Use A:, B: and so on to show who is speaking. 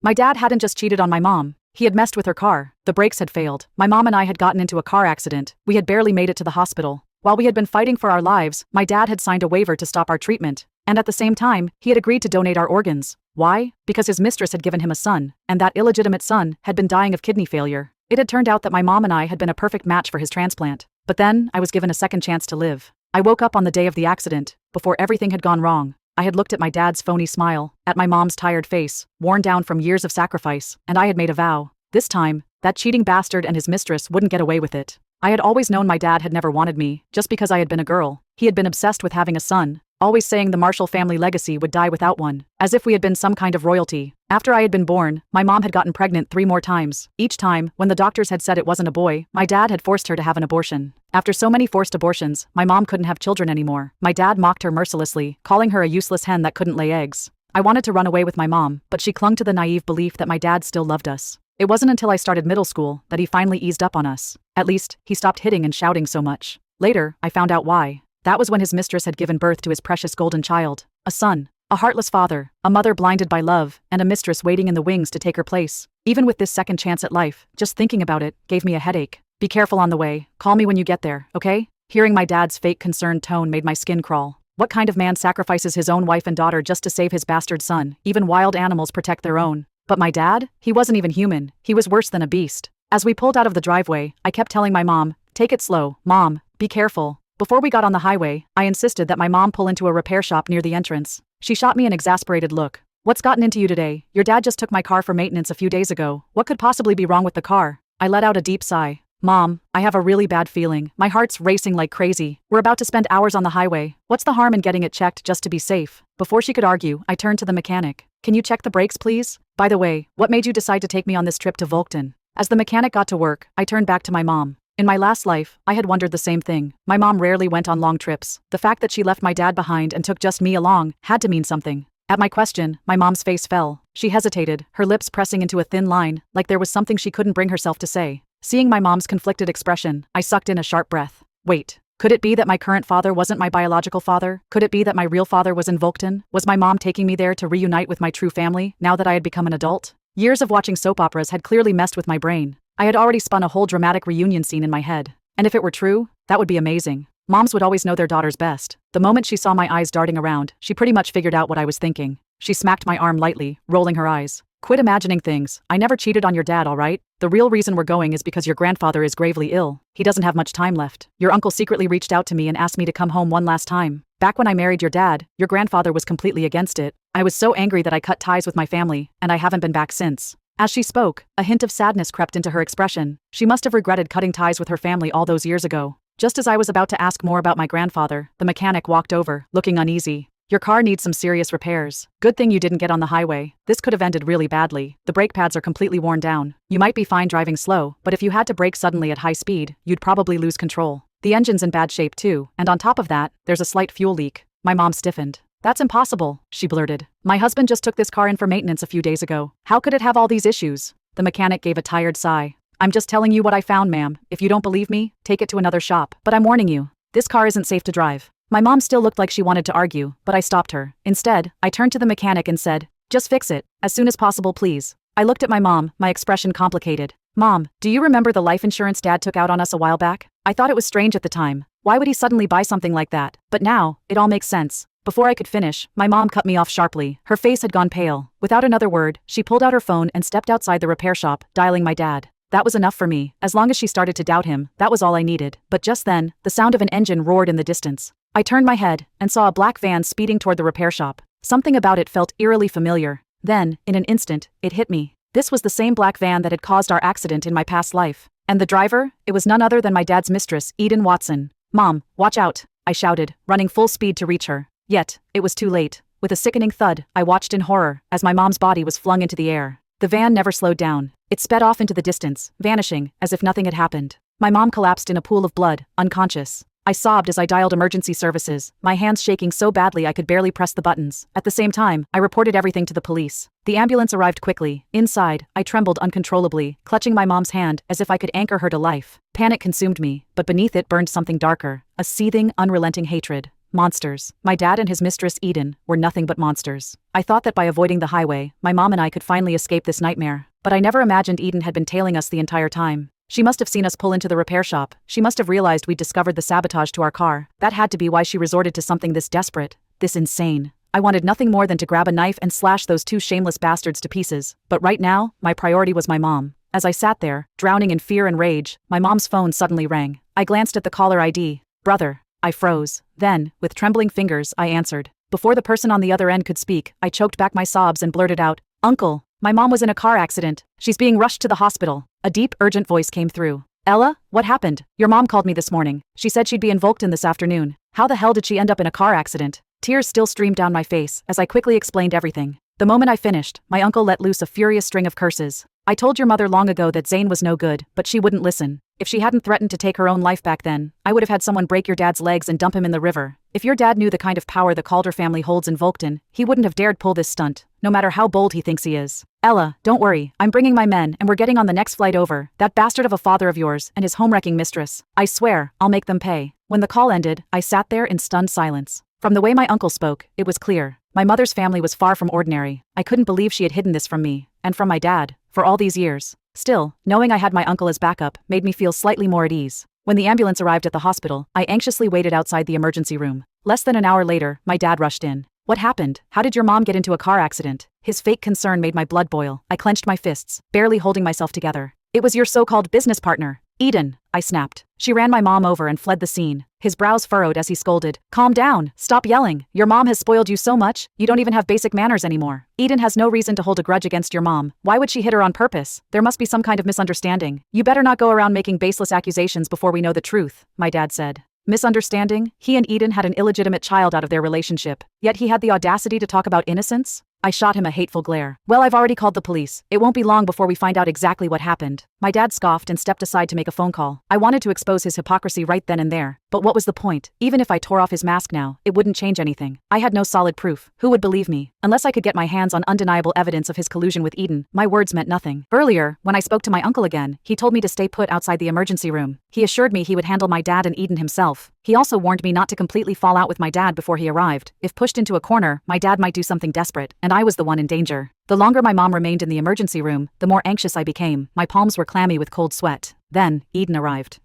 A: My dad hadn't just cheated on my mom. He had messed with her car. The brakes had failed. My mom and I had gotten into a car accident. We had barely made it to the hospital. While we had been fighting for our lives, my dad had signed a waiver to stop our treatment. And at the same time, he had agreed to donate our organs. Why? Because his mistress had given him a son, and that illegitimate son had been dying of kidney failure. It had turned out that my mom and I had been a perfect match for his transplant. But then, I was given a second chance to live. I woke up on the day of the accident, before everything had gone wrong. I had looked at my dad's phony smile, at my mom's tired face, worn down from years of sacrifice, and I had made a vow. This time, that cheating bastard and his mistress wouldn't get away with it. I had always known my dad had never wanted me, just because I had been a girl. He had been obsessed with having a son, always saying the Marshall family legacy would die without one, as if we had been some kind of royalty. After I had been born, my mom had gotten pregnant 3 more times. Each time, when the doctors had said it wasn't a boy, my dad had forced her to have an abortion. After so many forced abortions, my mom couldn't have children anymore. My dad mocked her mercilessly, calling her a useless hen that couldn't lay eggs. I wanted to run away with my mom, but she clung to the naive belief that my dad still loved us. It wasn't until I started middle school that he finally eased up on us. At least, he stopped hitting and shouting so much. Later, I found out why. That was when his mistress had given birth to his precious golden child. A son. A heartless father. A mother blinded by love, and a mistress waiting in the wings to take her place. Even with this second chance at life, just thinking about it gave me a headache. Be careful on the way. Call me when you get there, okay? Hearing my dad's fake concerned tone made my skin crawl. What kind of man sacrifices his own wife and daughter just to save his bastard son? Even wild animals protect their own. But my dad? He wasn't even human. He was worse than a beast. As we pulled out of the driveway, I kept telling my mom, "Take it slow, Mom. Be careful." Before we got on the highway, I insisted that my mom pull into a repair shop near the entrance. She shot me an exasperated look. "What's gotten into you today? Your dad just took my car for maintenance a few days ago. What could possibly be wrong with the car?" I let out a deep sigh. "Mom, I have a really bad feeling. My heart's racing like crazy. We're about to spend hours on the highway. What's the harm in getting it checked just to be safe?" Before she could argue, I turned to the mechanic. "Can you check the brakes, please? By the way, what made you decide to take me on this trip to Volkton?" As the mechanic got to work, I turned back to my mom. In my last life, I had wondered the same thing. My mom rarely went on long trips. The fact that she left my dad behind and took just me along had to mean something. At my question, my mom's face fell. She hesitated, her lips pressing into a thin line, like there was something she couldn't bring herself to say. Seeing my mom's conflicted expression, I sucked in a sharp breath. Wait. Could it be that my current father wasn't my biological father? Could it be that my real father was in Volkton? Was my mom taking me there to reunite with my true family, now that I had become an adult? Years of watching soap operas had clearly messed with my brain. I had already spun a whole dramatic reunion scene in my head. And if it were true, that would be amazing. Moms would always know their daughters best. The moment she saw my eyes darting around, she pretty much figured out what I was thinking. She smacked my arm lightly, rolling her eyes. "Quit imagining things. I never cheated on your dad, all right? The real reason we're going is because your grandfather is gravely ill. He doesn't have much time left. Your uncle secretly reached out to me and asked me to come home one last time. Back when I married your dad, your grandfather was completely against it. I was so angry that I cut ties with my family, and I haven't been back since." As she spoke, a hint of sadness crept into her expression. She must have regretted cutting ties with her family all those years ago. Just as I was about to ask more about my grandfather, the mechanic walked over, looking uneasy. "Your car needs some serious repairs. Good thing you didn't get on the highway. This could have ended really badly. The brake pads are completely worn down. You might be fine driving slow, but if you had to brake suddenly at high speed, you'd probably lose control. The engine's in bad shape too, and on top of that, there's a slight fuel leak." My mom stiffened. "That's impossible," she blurted. "My husband just took this car in for maintenance a few days ago. How could it have all these issues?" The mechanic gave a tired sigh. "I'm just telling you what I found, ma'am. If you don't believe me, take it to another shop. But I'm warning you, this car isn't safe to drive." My mom still looked like she wanted to argue, but I stopped her. Instead, I turned to the mechanic and said, "Just fix it, as soon as possible, please." I looked at my mom, my expression complicated. "Mom, do you remember the life insurance Dad took out on us a while back? I thought it was strange at the time. Why would he suddenly buy something like that? But now, it all makes sense." Before I could finish, my mom cut me off sharply. Her face had gone pale. Without another word, she pulled out her phone and stepped outside the repair shop, dialing my dad. That was enough for me. As long as she started to doubt him, that was all I needed. But just then, the sound of an engine roared in the distance. I turned my head and saw a black van speeding toward the repair shop. Something about it felt eerily familiar. Then, in an instant, it hit me. This was the same black van that had caused our accident in my past life. And the driver? It was none other than my dad's mistress, Eden Watson. "Mom, watch out," I shouted, running full speed to reach her. Yet, it was too late. With a sickening thud, I watched in horror as my mom's body was flung into the air. The van never slowed down. It sped off into the distance, vanishing, as if nothing had happened. My mom collapsed in a pool of blood, unconscious. I sobbed as I dialed emergency services, my hands shaking so badly I could barely press the buttons. At the same time, I reported everything to the police. The ambulance arrived quickly. Inside, I trembled uncontrollably, clutching my mom's hand as if I could anchor her to life. Panic consumed me, but beneath it burned something darker, a seething, unrelenting hatred. Monsters. My dad and his mistress Eden were nothing but monsters. I thought that by avoiding the highway, my mom and I could finally escape this nightmare. But I never imagined Eden had been tailing us the entire time. She must have seen us pull into the repair shop. She must have realized we'd discovered the sabotage to our car. That had to be why she resorted to something this desperate, this insane. I wanted nothing more than to grab a knife and slash those two shameless bastards to pieces. But right now, my priority was my mom. As I sat there, drowning in fear and rage, my mom's phone suddenly rang. I glanced at the caller ID. Brother. I froze. Then, with trembling fingers, I answered. Before the person on the other end could speak, I choked back my sobs and blurted out, "Uncle, my mom was in a car accident. She's being rushed to the hospital." A deep, urgent voice came through. "Ella, what happened? Your mom called me this morning. She said she'd be in Volkton this afternoon. How the hell did she end up in a car accident?" Tears still streamed down my face as I quickly explained everything. The moment I finished, my uncle let loose a furious string of curses. "I told your mother long ago that Zane was no good, but she wouldn't listen. If she hadn't threatened to take her own life back then, I would have had someone break your dad's legs and dump him in the river. If your dad knew the kind of power the Calder family holds in Volkton, he wouldn't have dared pull this stunt, no matter how bold he thinks he is. Ella, don't worry, I'm bringing my men and we're getting on the next flight over. That bastard of a father of yours and his home-wrecking mistress. I swear, I'll make them pay." When the call ended, I sat there in stunned silence. From the way my uncle spoke, it was clear. My mother's family was far from ordinary. I couldn't believe she had hidden this from me, and from my dad, for all these years. Still, knowing I had my uncle as backup made me feel slightly more at ease. When the ambulance arrived at the hospital, I anxiously waited outside the emergency room. Less than an hour later, my dad rushed in. "What happened? How did your mom get into a car accident?" His fake concern made my blood boil. I clenched my fists, barely holding myself together. "It was your so-called business partner, Eden," I snapped. "She ran my mom over and fled the scene." His brows furrowed as he scolded. "Calm down, stop yelling. Your mom has spoiled you so much, you don't even have basic manners anymore. Eden has no reason to hold a grudge against your mom. Why would she hit her on purpose? There must be some kind of misunderstanding. You better not go around making baseless accusations before we know the truth," my dad said. Misunderstanding? He and Eden had an illegitimate child out of their relationship. Yet he had the audacity to talk about innocence? I shot him a hateful glare. "Well, I've already called the police. It won't be long before we find out exactly what happened." My dad scoffed and stepped aside to make a phone call. I wanted to expose his hypocrisy right then and there. But what was the point? Even if I tore off his mask now, it wouldn't change anything. I had no solid proof. Who would believe me? Unless I could get my hands on undeniable evidence of his collusion with Eden, my words meant nothing. Earlier, when I spoke to my uncle again, he told me to stay put outside the emergency room. He assured me he would handle my dad and Eden himself. He also warned me not to completely fall out with my dad before he arrived. If pushed into a corner, my dad might do something desperate, and I was the one in danger. The longer my mom remained in the emergency room, the more anxious I became. My palms were clammy with cold sweat. Then, Eden arrived.